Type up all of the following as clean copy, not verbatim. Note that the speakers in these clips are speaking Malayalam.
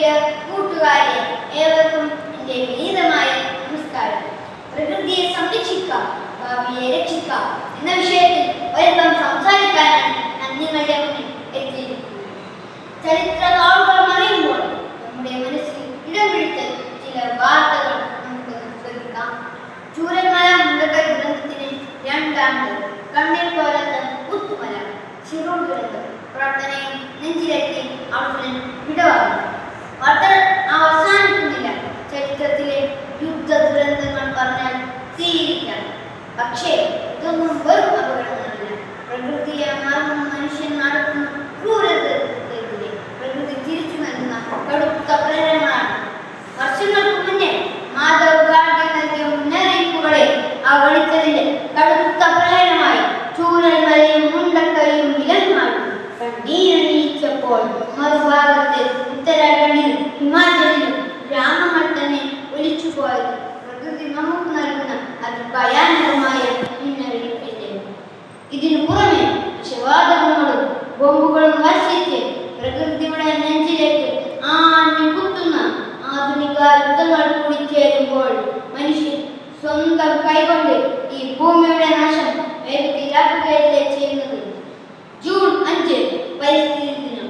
പ്രിയ കൂട്ടുകാരെ, ഏവർക്കും എൻ്റെ വിനീതമായ നമസ്കാരം. പ്രകൃതിയെ സംരക്ഷിക്കാം, ഭാവിയെ രക്ഷിക്കാം എന്ന വിഷയത്തിൽ ഒരൽപ്പം സംസാരിക്കാനാണ് ഞാൻ നിങ്ങളുടെ മുന്നിൽ എത്തിയിരിക്കുന്നത്. ചരിത്ര നാളുകൾ മറിയുമ്പോൾ നമ്മുടെ മനസ്സിൽ ഇടം പിടിച്ച ചില വാർത്തകൾ നമുക്ക് കേൾക്കാം. ചൂരൽമല മുണ്ടക്കൈ ദുരന്തത്തിന് 2 ആണ്ട്, കണ്ണീർ പോലത്ത പുത്തുമല, ശിറൂർ ദുരന്തം, പ്രാർത്ഥനയും നെഞ്ചിലെത്തി അവസരം വിടവാങ്ങി. വാർത്തകൾ അവസാനിക്കുന്നില്ല. ചരിത്രത്തിലെ യുദ്ധ ദുരന്തങ്ങൾ പറഞ്ഞാൽ തീരില്ല. പക്ഷേ ഇതൊന്നും വെറും അപകടങ്ങളല്ല. പ്രകൃതിയെ മറന്ന മനുഷ്യൻ നടത്തുന്ന ക്രൂരതയ്ക്കെതിരെ പ്രകൃതി തിരിച്ചു നൽകുന്ന കടുത്ത പ്രേരണകളാണ്. വർഷങ്ങൾക്ക് മുന്നേ മാധവ് ഗാഡ്ഗിൽ നൽകിയ മുന്നറിയിപ്പുകളെ അവഗണിച്ചതിന്റെ കടുത്ത പ്രഹരമായി ചൂരൽമലയും മുണ്ടക്കൈയും വിലങ്ങാടി. കണ്ണീരണിയിച്ചപ്പോൾ മറുഭാഗത്ത് ഉത്തരാഖണ്ഡിലും ഹിമാചലിലും ഗ്രാമങ്ങൾ തന്നെ ഒലിച്ചുപോയത് പ്രകൃതി നമുക്ക് നൽകുന്ന അതിഭയാനകമായ മുന്നറിയിപ്പിന്റെ. ഇതിനു പുറമെ വിഷവാതകങ്ങളും ബോംബുകളും വർഷിച്ച് പ്രകൃതിയുടെ നെഞ്ചിലേക്ക് ആഞ്ഞു കുത്തുന്ന ആധുനിക യുദ്ധങ്ങൾ കൂടി ചേരുമ്പോൾ മനുഷ്യൻ സ്വന്തം കൈകൊണ്ട് ഈ ഭൂമിയുടെ നാശം വേഗത്തിലാക്കുകയല്ലേ ചെയ്യുന്നത്. ജൂൺ 5 പരിസ്ഥിതി ദിനം.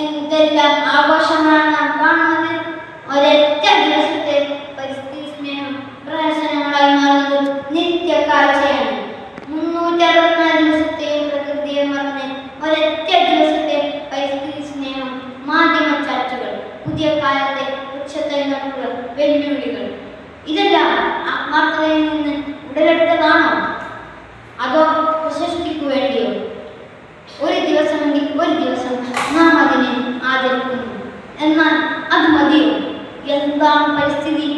എന്തെല്ലാം ആഘോഷങ്ങളാണ് നാം കാണുന്നത്. ഒരൊറ്റ ദിവസത്തെ പരിസ്ഥിതി സ്നേഹം പ്രഹസനങ്ങളായി മാറുന്നത് നിത്യ കാഴ്ചയാണ്. 364 ദിവസത്തെയും പ്രകൃതിയെ മറന്ന് ഒരൊറ്റ ദിവസത്തെ പരിസ്ഥിതി സ്നേഹം മാധ്യമ ചർച്ചകൾ, പുതിയ കാലത്തെ വൃക്ഷത്തൈ നട്ടുള്ള വെല്ലുവിളികൾ, ഇതെല്ലാം ആത്മാർത്ഥതയിൽ നിന്ന് ഉടലെടുത്തതാണോ അതോ പ്രശസ്തിക്കു വേണ്ടിയോ? ഒരു ദിവസമെങ്കിൽ ഒരു ദിവസം നാം അതിനെ ആദരിക്കുന്നു. എന്നാൽ അത് മതിയോ? എന്താണ് പരിസ്ഥിതി?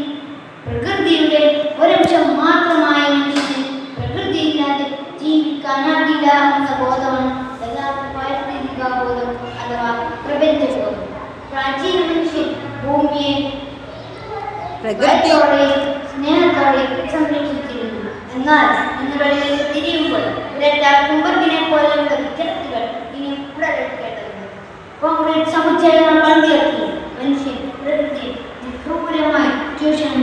പ്രകൃതിയുടെ ഒരംശം മാത്രമായ മനുഷ്യന് പ്രകൃതിയില്ലാതെ ജീവിക്കാനാകില്ല എന്ന ബോധമാണ് യഥാർത്ഥ പാരിസ്ഥിതിക ബോധം അഥവാ പ്രപഞ്ചബോധം. പ്രാചീന മനുഷ്യൻ ഭൂമിയെ പ്രകൃതിയോടെ സ്നേഹത്തോടെ സംരക്ഷിച്ചിരുന്നു. എന്നാൽ ഇന്നുകളിലേക്ക് തിരിയുമ്പോൾ കുമ്പർഗിനെ പോലെയുള്ള വിദ്യാർത്ഥികൾ ഇനി ഉടലെടുക്കേണ്ടതുണ്ട്. കോൺക്രീറ്റ് സമുച്ചയങ്ങൾ പണിതിറക്കി മനുഷ്യൻ പ്രകൃതിയെ നിഷ്ഠൂരമായി ചൂഷണം